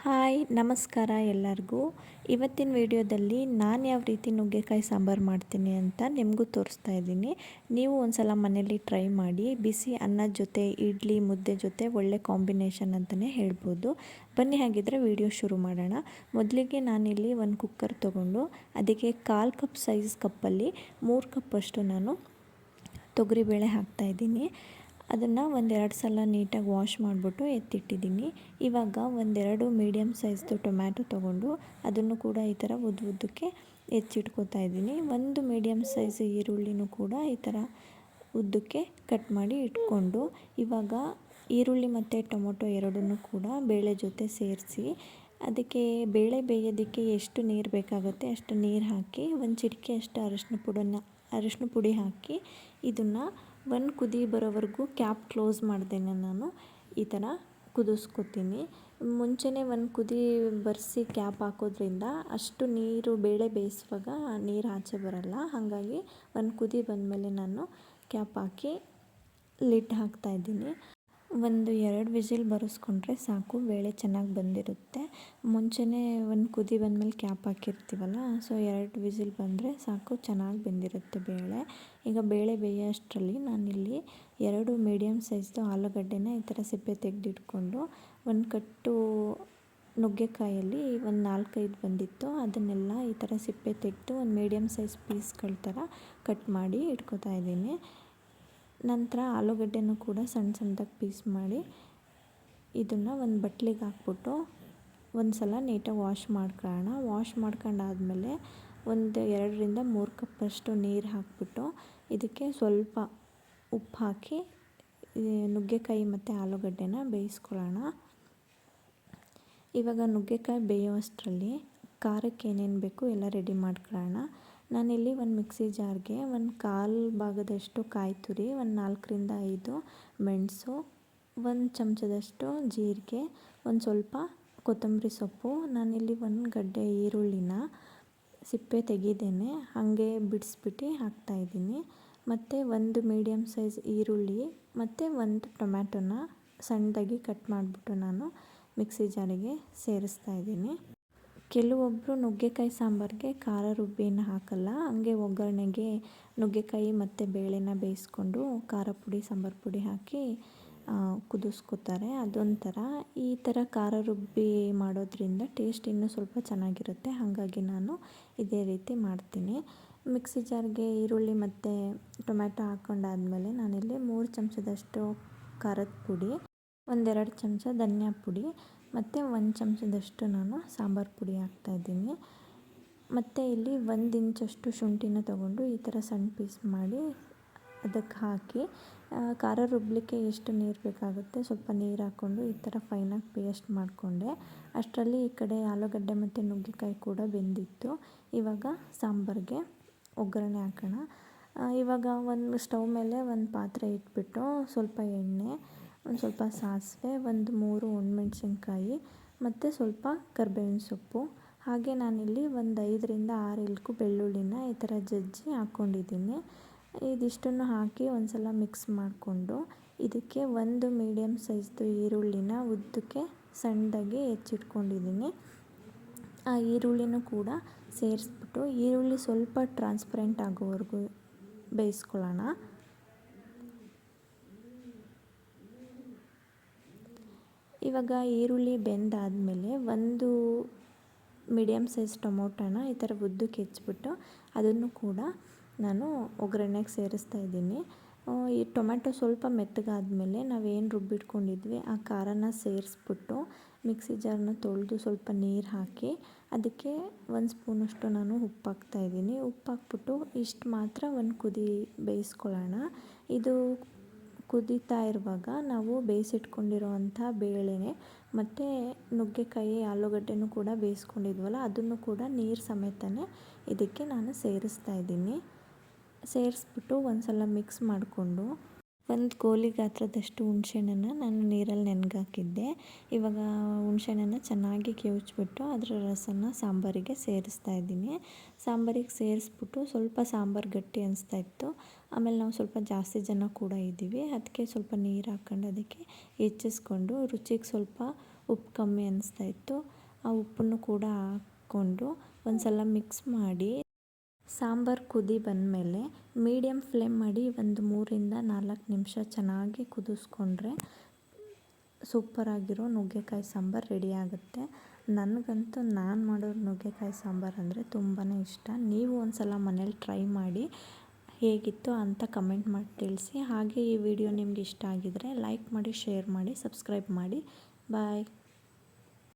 Hi ನಮಸ್ಕಾರ ಎಲ್ಲರಿಗೂ. ಇವತ್ತಿನ ವಿಡಿಯೋದಲ್ಲಿ ನಾನು ಯಾವ ರೀತಿ ನುಗ್ಗೆಕಾಯಿ ಸಾಂಬಾರು ಮಾಡ್ತೀನಿ ಅಂತ ನಿಮಗೂ ತೋರಿಸ್ತಾ ಇದ್ದೀನಿ. ನೀವು ಒಂದ್ಸಲ ಮನೇಲಿ ಟ್ರೈ ಮಾಡಿ. ಬಿಸಿ ಅನ್ನದ ಜೊತೆ ಇಡ್ಲಿ ಮುದ್ದೆ ಜೊತೆ ಒಳ್ಳೆ ಕಾಂಬಿನೇಷನ್ ಅಂತಲೇ ಹೇಳ್ಬೋದು. ಬನ್ನಿ ಹಾಗಿದ್ರೆ ವಿಡಿಯೋ ಶುರು ಮಾಡೋಣ. ಮೊದಲಿಗೆ ನಾನಿಲ್ಲಿ ಒಂದು ಕುಕ್ಕರ್ ತೊಗೊಂಡು ಅದಕ್ಕೆ 1/4 ಕಪ್ ಸೈಜ್ ಕಪ್ಪಲ್ಲಿ 3 ಕಪ್ಪಷ್ಟು ನಾನು ತೊಗರಿಬೇಳೆ ಹಾಕ್ತಾಯಿದ್ದೀನಿ. ಅದನ್ನು ಒಂದೆರಡು ಸಲ ನೀಟಾಗಿ ವಾಶ್ ಮಾಡಿಬಿಟ್ಟು ಎತ್ತಿಟ್ಟಿದ್ದೀನಿ. ಇವಾಗ ಒಂದೆರಡು ಮೀಡಿಯಮ್ ಸೈಜ್ದು ಟೊಮ್ಯಾಟೊ ತೊಗೊಂಡು ಅದನ್ನು ಕೂಡ ಈ ಥರ ಉದ್ದಕ್ಕೆ ಹೆಚ್ಚಿಟ್ಕೋತಾ ಇದ್ದೀನಿ. ಒಂದು ಮೀಡಿಯಮ್ ಸೈಜ್ ಈರುಳ್ಳಿನೂ ಕೂಡ ಈ ಥರ ಉದ್ದಕ್ಕೆ ಕಟ್ ಮಾಡಿ ಇಟ್ಕೊಂಡು, ಇವಾಗ ಈರುಳ್ಳಿ ಮತ್ತು ಟೊಮೊಟೊ ಎರಡನ್ನೂ ಕೂಡ ಬೇಳೆ ಜೊತೆ ಸೇರಿಸಿ ಅದಕ್ಕೆ ಬೇಳೆ ಬೇಯೋದಕ್ಕೆ ಎಷ್ಟು ನೀರು ಬೇಕಾಗುತ್ತೆ ಅಷ್ಟು ನೀರು ಹಾಕಿ ಒಂದು ಚಿಟಿಕೆ ಅಷ್ಟು ಅರಿಶಿನ ಪುಡಿ ಹಾಕಿ ಇದನ್ನು ಒಂದು ಕುದಿ ಬರೋವರೆಗೂ ಕ್ಯಾಪ್ ಕ್ಲೋಸ್ ಮಾಡ್ದೇನೆ ನಾನು ಈ ಥರ ಕುದಿಸ್ಕೊತೀನಿ. ಮುಂಚೆನೇ ಒಂದು ಕುದಿ ಬರೆಸಿ ಕ್ಯಾಪ್ ಹಾಕೋದ್ರಿಂದ ಅಷ್ಟು ನೀರು ಬೇಳೆ ಬೇಯಿಸುವಾಗ ನೀರು ಆಚೆ ಬರಲ್ಲ. ಹಾಗಾಗಿ ಒಂದು ಕುದಿ ಬಂದಮೇಲೆ ನಾನು ಕ್ಯಾಪ್ ಹಾಕಿ ಲಿಡ್ ಹಾಕ್ತಾಯಿದ್ದೀನಿ. ಒಂದು 2 ವಿಸಿಲ್ ಬರೆಸ್ಕೊಂಡ್ರೆ ಸಾಕು, ಬೇಳೆ ಚೆನ್ನಾಗಿ ಬಂದಿರುತ್ತೆ. ಮುಂಚೆನೇ ಒಂದು ಕುದಿ ಬಂದಮೇಲೆ ಕ್ಯಾಪ್ ಹಾಕಿರ್ತೀವಲ್ಲ, ಸೊ 2 ವಿಸಿಲ್ ಬಂದರೆ ಸಾಕು, ಚೆನ್ನಾಗಿ ಬೆಂದಿರುತ್ತೆ ಬೇಳೆ. ಈಗ ಬೇಳೆ ಬೇಯೋಷ್ಟರಲ್ಲಿ ನಾನಿಲ್ಲಿ 2 ಮೀಡಿಯಮ್ ಸೈಜ್ದು ಆಲೂಗಡ್ಡೆನ ಈ ಥರ ಸಿಪ್ಪೆ ತೆಗೆದಿಟ್ಕೊಂಡು ಒಂದು ಕಟ್ಟು ನುಗ್ಗೆಕಾಯಲ್ಲಿ ಒಂದು 4-5 ಬಂದಿತ್ತು, ಅದನ್ನೆಲ್ಲ ಈ ಥರ ಸಿಪ್ಪೆ ತೆಗೆದು ಒಂದು ಮೀಡಿಯಮ್ ಸೈಜ್ ಪೀಸ್ಗಳ ಥರ ಕಟ್ ಮಾಡಿ ಇಟ್ಕೊತಾ ಇದ್ದೀನಿ. ನಂತರ ಆಲೂಗಡ್ಡೆನೂ ಕೂಡ ಸಣ್ಣ ಸಣ್ಣದಾಗಿ ಪೀಸ್ ಮಾಡಿ ಇದನ್ನು ಒಂದು ಬಟ್ಲಿಗೆ ಹಾಕ್ಬಿಟ್ಟು ಒಂದು ಸಲ ನೀಟಾಗಿ ವಾಶ್ ಮಾಡ್ಕೊಳ್ಳೋಣ. ವಾಶ್ ಮಾಡ್ಕೊಂಡಾದ್ಮೇಲೆ ಒಂದು 2-3 ಕಪ್ಪಷ್ಟು ನೀರು ಹಾಕ್ಬಿಟ್ಟು ಇದಕ್ಕೆ ಸ್ವಲ್ಪ ಉಪ್ಪು ಹಾಕಿ ನುಗ್ಗೆಕಾಯಿ ಮತ್ತು ಆಲೂಗಡ್ಡೆನ ಬೇಯಿಸ್ಕೊಳ್ಳೋಣ. ಇವಾಗ ನುಗ್ಗೆಕಾಯಿ ಬೇಯೋಷ್ಟರಲ್ಲಿ ಖಾರಕ್ಕೆ ಏನೇನು ಬೇಕು ಎಲ್ಲ ರೆಡಿ ಮಾಡ್ಕೊಳ್ಳೋಣ. ನಾನಿಲ್ಲಿ ಒಂದು ಮಿಕ್ಸಿ ಜಾರ್ಗೆ ಒಂದು 1/4 ಭಾಗದಷ್ಟು ಕಾಯಿ ತುರಿ, ಒಂದು 4-5 ಮೆಣಸು, ಒಂದು ಚಮಚದಷ್ಟು ಜೀರಿಗೆ, ಒಂದು ಸ್ವಲ್ಪ ಕೊತ್ತಂಬರಿ ಸೊಪ್ಪು, ನಾನಿಲ್ಲಿ ಒಂದು ಗಡ್ಡೆ ಈರುಳ್ಳಿನ ಸಿಪ್ಪೆ ತೆಗೆದೇನೆ ಹಾಗೆ ಬಿಡಿಸ್ಬಿಟ್ಟು ಹಾಕ್ತಾಯಿದ್ದೀನಿ. ಮತ್ತು ಒಂದು ಮೀಡಿಯಮ್ ಸೈಜ್ ಈರುಳ್ಳಿ ಮತ್ತು ಒಂದು ಟೊಮ್ಯಾಟೊನ ಸಣ್ಣದಾಗಿ ಕಟ್ ಮಾಡಿಬಿಟ್ಟು ನಾನು ಮಿಕ್ಸಿ ಜಾರಿಗೆ ಸೇರಿಸ್ತಾ ಇದ್ದೀನಿ. ಕೆಲವೊಬ್ಬರು ನುಗ್ಗೆಕಾಯಿ ಸಾಂಬಾರಿಗೆ ಖಾರ ರುಬ್ಬಿನ ಹಾಕಲ್ಲ, ಹಂಗೆ ಒಗ್ಗರಣೆಗೆ ನುಗ್ಗೆಕಾಯಿ ಮತ್ತು ಬೇಳೆನ ಬೇಯಿಸ್ಕೊಂಡು ಖಾರ ಪುಡಿ ಸಾಂಬಾರು ಪುಡಿ ಹಾಕಿ ಕುದಿಸ್ಕೊತಾರೆ. ಅದೊಂಥರ. ಈ ಥರ ಖಾರ ರುಬ್ಬಿ ಮಾಡೋದ್ರಿಂದ ಟೇಸ್ಟ್ ಇನ್ನೂ ಸ್ವಲ್ಪ ಚೆನ್ನಾಗಿರುತ್ತೆ. ಹಾಗಾಗಿ ನಾನು ಇದೇ ರೀತಿ ಮಾಡ್ತೀನಿ. ಮಿಕ್ಸಿ ಜಾರ್ಗೆ ಈರುಳ್ಳಿ ಮತ್ತು ಟೊಮ್ಯಾಟೊ ಹಾಕ್ಕೊಂಡಾದ್ಮೇಲೆ ನಾನಿಲ್ಲಿ 3 ಚಮಚದಷ್ಟು ಖಾರದ ಪುಡಿ, 1-2 ಚಮಚ ಧನಿಯಾ ಪುಡಿ ಮತ್ತು 1 ಚಮಚದಷ್ಟು ನಾನು ಸಾಂಬಾರು ಪುಡಿ ಹಾಕ್ತಾಯಿದ್ದೀನಿ. ಮತ್ತು ಇಲ್ಲಿ 1 ಇಂಚಷ್ಟು ಶುಂಠಿನ ತೊಗೊಂಡು ಈ ಥರ ಸಣ್ಣ ಪೀಸ್ ಮಾಡಿ ಅದಕ್ಕೆ ಹಾಕಿ ಖಾರ ರುಬ್ಬಲಿಕ್ಕೆ ಎಷ್ಟು ನೀರು ಬೇಕಾಗುತ್ತೆ ಸ್ವಲ್ಪ ನೀರು ಹಾಕ್ಕೊಂಡು ಈ ಥರ ಫೈನಾಗಿ ಪೇಸ್ಟ್ ಮಾಡಿಕೊಂಡೆ. ಅಷ್ಟರಲ್ಲಿ ಈ ಕಡೆ ಆಲೂಗಡ್ಡೆ ಮತ್ತು ನುಗ್ಗೆಕಾಯಿ ಕೂಡ ಬೆಂದಿತ್ತು. ಇವಾಗ ಸಾಂಬಾರಿಗೆ ಒಗ್ಗರಣೆ ಹಾಕೋಣ. ಇವಾಗ ಒಂದು ಸ್ಟವ್ ಮೇಲೆ ಒಂದು ಪಾತ್ರೆ ಇಟ್ಬಿಟ್ಟು ಸ್ವಲ್ಪ ಎಣ್ಣೆ, ಒಂದು ಸ್ವಲ್ಪ ಸಾಸಿವೆ, ಒಂದು 3 ಒಣಮೆಣ್ಸಿನ್ಕಾಯಿ ಮತ್ತು ಸ್ವಲ್ಪ ಕರಿಬೇವಿನ ಸೊಪ್ಪು, ಹಾಗೆ ನಾನಿಲ್ಲಿ ಒಂದು 5-6 ಎಲ್ಕು ಬೆಳ್ಳುಳ್ಳಿನ ಈ ಥರ ಜಜ್ಜಿ ಹಾಕ್ಕೊಂಡಿದ್ದೀನಿ. ಇದಿಷ್ಟನ್ನು ಹಾಕಿ ಒಂದು ಸಲ ಮಿಕ್ಸ್ ಮಾಡಿಕೊಂಡು ಇದಕ್ಕೆ ಒಂದು ಮೀಡಿಯಮ್ ಸೈಜ್ದು ಈರುಳ್ಳಿನ ಉದ್ದಕ್ಕೆ ಸಣ್ಣದಾಗಿ ಹೆಚ್ಚಿಟ್ಕೊಂಡಿದ್ದೀನಿ. ಆ ಈರುಳ್ಳಿನೂ ಕೂಡ ಸೇರಿಸ್ಬಿಟ್ಟು ಈರುಳ್ಳಿ ಸ್ವಲ್ಪ ಟ್ರಾನ್ಸ್ಪರೆಂಟ್ ಆಗೋವರೆಗೂ ಬೇಯಿಸ್ಕೊಳ್ಳೋಣ. ಇವಾಗ ಈರುಳ್ಳಿ ಬೆಂದಾದಮೇಲೆ ಒಂದು ಮೀಡಿಯಮ್ ಸೈಜ್ ಟೊಮೊಟೊನ ಈ ಥರ ಉದ್ದಕ್ಕೆ ಹೆಚ್ಚಿಬಿಟ್ಟು ಅದನ್ನು ಕೂಡ ನಾನು ಒಗ್ಗರಣೆಗೆ ಸೇರಿಸ್ತಾ ಇದ್ದೀನಿ. ಈ ಟೊಮ್ಯಾಟೊ ಸ್ವಲ್ಪ ಮೆತ್ತಗಾದ್ಮೇಲೆ ನಾವೇನು ರುಬ್ಬಿಟ್ಕೊಂಡಿದ್ವಿ ಆ ಖಾರನ ಸೇರಿಸ್ಬಿಟ್ಟು ಮಿಕ್ಸಿ ಜಾರನ್ನ ತೊಳೆದು ಸ್ವಲ್ಪ ನೀರು ಹಾಕಿ ಅದಕ್ಕೆ 1 ಸ್ಪೂನಷ್ಟು ನಾನು ಉಪ್ಪು ಹಾಕ್ತಾಯಿದ್ದೀನಿ. ಉಪ್ಪು ಹಾಕ್ಬಿಟ್ಟು ಇಷ್ಟು ಮಾತ್ರ ಒಂದು ಕುದಿ ಬೇಯಿಸ್ಕೊಳ್ಳೋಣ. ಇದು ಕುದೀತಾ ಇರುವಾಗ ನಾವು ಬೇಯಿಸಿಟ್ಕೊಂಡಿರೋವಂಥ ಬೇಳೆ ಮತ್ತು ನುಗ್ಗೆಕಾಯಿ ಆಲೂಗಡ್ಡೆನೂ ಕೂಡ ಬೇಯಿಸ್ಕೊಂಡಿದ್ವಲ್ಲ ಅದನ್ನು ಕೂಡ ನೀರು ಸಮೇತನೇ ಇದಕ್ಕೆ ನಾನು ಸೇರಿಸ್ತಾ ಇದ್ದೀನಿ. ಸೇರಿಸ್ಬಿಟ್ಟು ಒಂದು ಸಲ ಮಿಕ್ಸ್ ಮಾಡಿಕೊಂಡು ಒಂದು ಗೋಲಿ ಗಾತ್ರದಷ್ಟು ಹುಣಸೆಹಣ್ಣನ್ನು ನಾನು ನೀರಲ್ಲಿ ನೆನೆಗಾಕಿದ್ದೆ. ಇವಾಗ ಹುಣಸೆಹಣ್ಣನ್ನು ಚೆನ್ನಾಗಿ ಕಿವುಚ್ಬಿಟ್ಟು ಅದರ ರಸನ ಸಾಂಬಾರಿಗೆ ಸೇರಿಸ್ತಾ ಇದ್ದೀನಿ. ಸಾಂಬಾರಿಗೆ ಸೇರಿಸ್ಬಿಟ್ಟು ಸ್ವಲ್ಪ ಸಾಂಬಾರು ಗಟ್ಟಿ ಅನಿಸ್ತಾ ಇತ್ತು. ಆಮೇಲೆ ನಾವು ಸ್ವಲ್ಪ ಜಾಸ್ತಿ ಜನ ಕೂಡ ಇದ್ದೀವಿ, ಅದಕ್ಕೆ ಸ್ವಲ್ಪ ನೀರು ಹಾಕ್ಕೊಂಡು ಅದಕ್ಕೆ ಹೆಚ್ಚಿಸ್ಕೊಂಡು ರುಚಿಗೆ ಸ್ವಲ್ಪ ಉಪ್ಪು ಕಮ್ಮಿ ಅನಿಸ್ತಾ ಇತ್ತು. ಆ ಉಪ್ಪನ್ನು ಕೂಡ ಹಾಕ್ಕೊಂಡು ಒಂದು ಸಲ ಮಿಕ್ಸ್ ಮಾಡಿ ಸಾಂಬಾರು ಕುದಿ ಬಂದಮೇಲೆ ಮೀಡಿಯಮ್ ಫ್ಲೇಮ್ ಮಾಡಿ ಒಂದು 3-4 ನಿಮಿಷ ಚೆನ್ನಾಗಿ ಕುದಿಸ್ಕೊಂಡ್ರೆ ಸೂಪರಾಗಿರೋ ನುಗ್ಗೆಕಾಯಿ ಸಾಂಬಾರು ರೆಡಿ ಆಗುತ್ತೆ. ನನಗಂತೂ ನಾನು ಮಾಡೋ ನುಗ್ಗೆಕಾಯಿ ಸಾಂಬಾರು ಅಂದರೆ ತುಂಬಾ ಇಷ್ಟ. ನೀವು ಒಂದು ಸಲ ಮನೇಲಿ ಟ್ರೈ ಮಾಡಿ ಹೇಗಿತ್ತು ಅಂತ ಕಮೆಂಟ್ ಮಾಡಿ ತಿಳಿಸಿ. ಹಾಗೆ ಈ ವಿಡಿಯೋ ನಿಮ್ಗೆ ಇಷ್ಟ ಆಗಿದರೆ ಲೈಕ್ ಮಾಡಿ, ಶೇರ್ ಮಾಡಿ, ಸಬ್ಸ್ಕ್ರೈಬ್ ಮಾಡಿ. ಬಾಯ್.